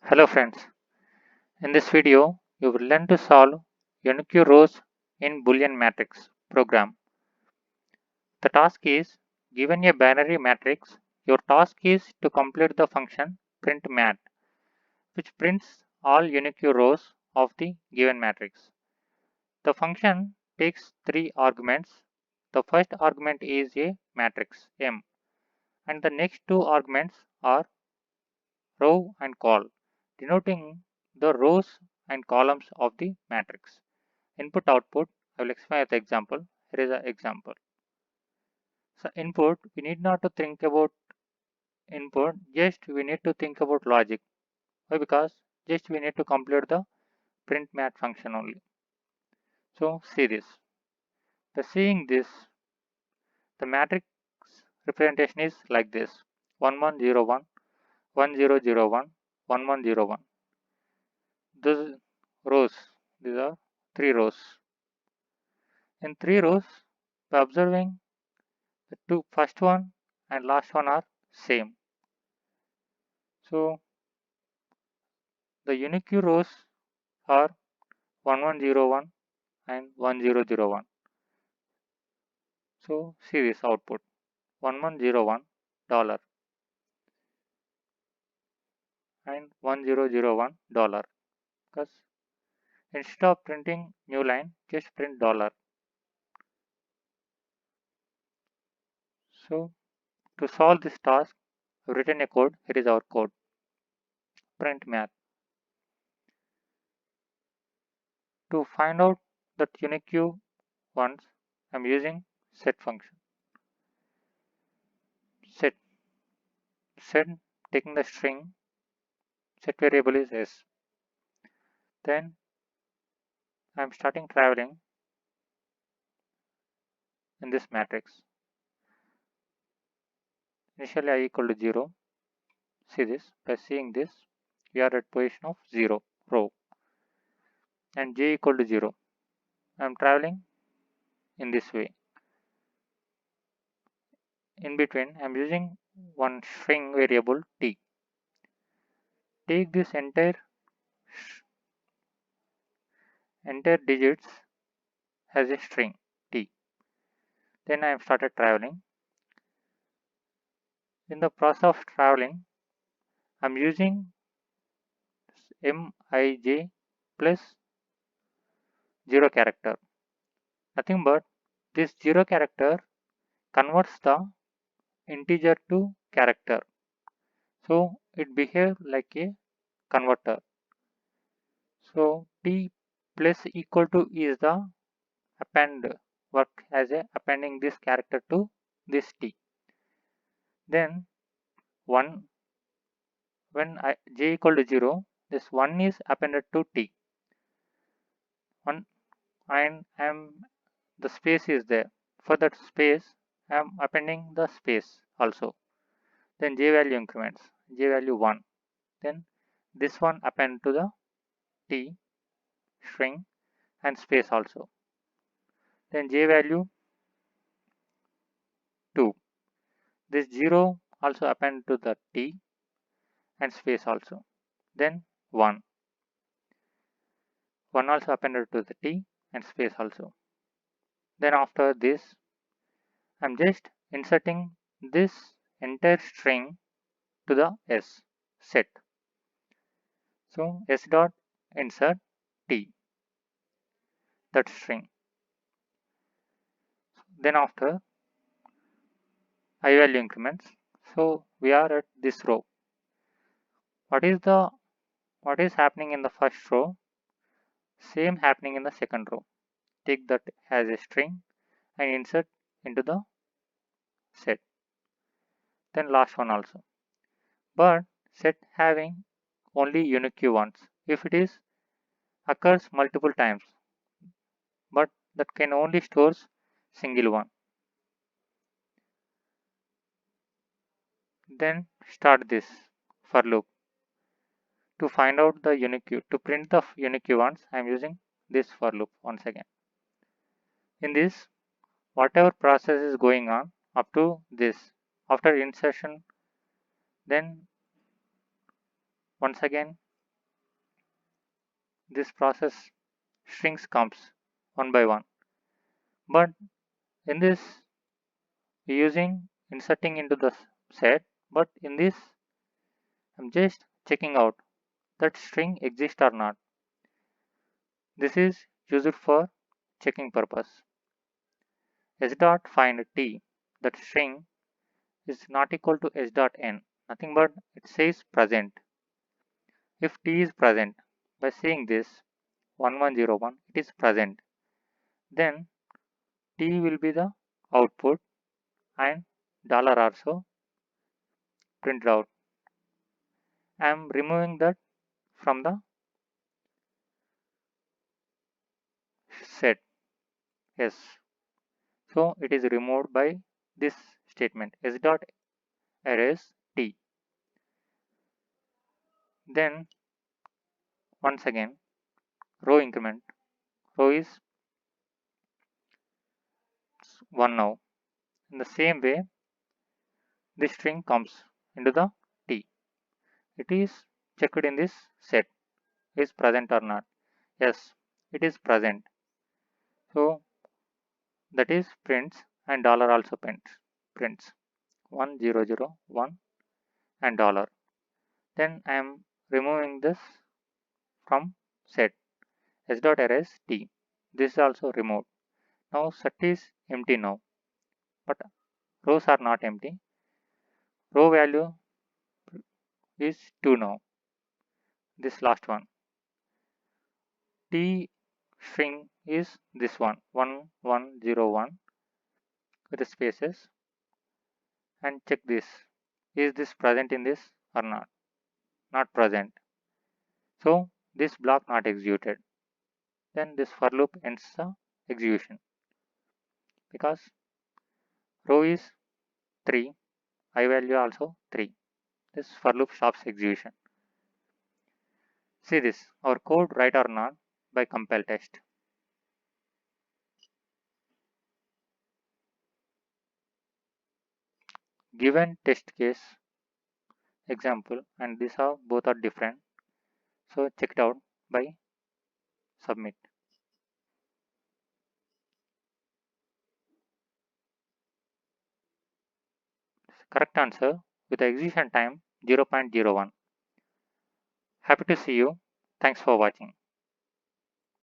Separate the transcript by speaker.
Speaker 1: Hello friends, in this video you will learn to solve unique rows in Boolean matrix program. The task is given a binary matrix, your task is to complete the function printmat which prints all unique rows of the given matrix. The function takes three arguments. The first argument is a matrix M and the next two arguments are row and col, denoting the rows and columns of the matrix. Input output, I will explain the example. Here is an example. So input, we need not to think about input, just we need to think about logic. Why? Because just we need to complete the print mat function only. So see this. By seeing this, the matrix representation is like this: 1101, 1001, 1101. These rows, these are three rows. In three rows, by observing the two first one and last one are same. So the unique rows are 1101 and 1001. So see this output 1101 dollar and 1001 dollar, because instead of printing new line just print dollar. So to solve this task I've written a code. Here is our code: print math. To find out that unique ones I'm using set function. Set taking the string, set variable is s. Then I'm starting traveling in this matrix. Initially I equal to 0. See this, by seeing this we are at position of 0 row and j equal to 0. I am traveling in this way. In between I am using one string variable t. Take this entire digits as a string t. Then I have started traveling. In the process of traveling I am using mij plus 0 character. Nothing but this 0 character converts the integer to character. So it behaves like a converter. So t plus equal to is the append, work as a appending this character to this t. Then 1, when j equal to 0, this 1 is appended to t. 1 and the space is there. For that space I am appending the space also. Then j value increments, j value 1. Then this one append to the t string and space also. Then j value 2. This 0 also append to the t and space also. Then 1. 1 also appended to the t and space also. Then after this I'm just inserting this entire string to the s set. So s dot insert t, that string. Then after I value increments. So we are at this row. What is happening in the first row? Same happening in the second row. Take that as a string and insert into the set. Then last one also. But set having only unique ones. If it is occurs multiple times, but that can only stores single one. Then start this for loop. To find out the unique, to print the unique ones, I am using this for loop once again. In this, whatever process is going on up to this, after insertion, then once again this process strings comes one by one. But in this using inserting into the set, but in this I'm just checking out that string exists or not. This is used for checking purpose. S dot find t, that string is not equal to s dot n, nothing but it says present. If t is present, by saying this 1101 it is present, then t will be the output and dollar also printed out. I am removing that from the set. Yes, so it is removed by this statement s dot erase t. Then once again row increment, row is 1 now. In the same way this string comes into the t. It is checked in this set is present or not. Yes, it is present. So that is prints and dollar also prints 1001 and dollar. Then I am removing this from set s dot erase t. This is also removed. Now set is empty now, but rows are not empty. Row value is 2 now. This last one. T string is this one 1101 with the spaces, and check this. Is this present in this or not? Not present. So this block not executed. Then this for loop ends the execution because row is 3, I value also 3. This for loop stops execution. See this, our code right or not by compile test. Given test case example, and these are both are different. So check it out by submit. Correct answer with the execution time 0.01. Happy to see you. Thanks for watching.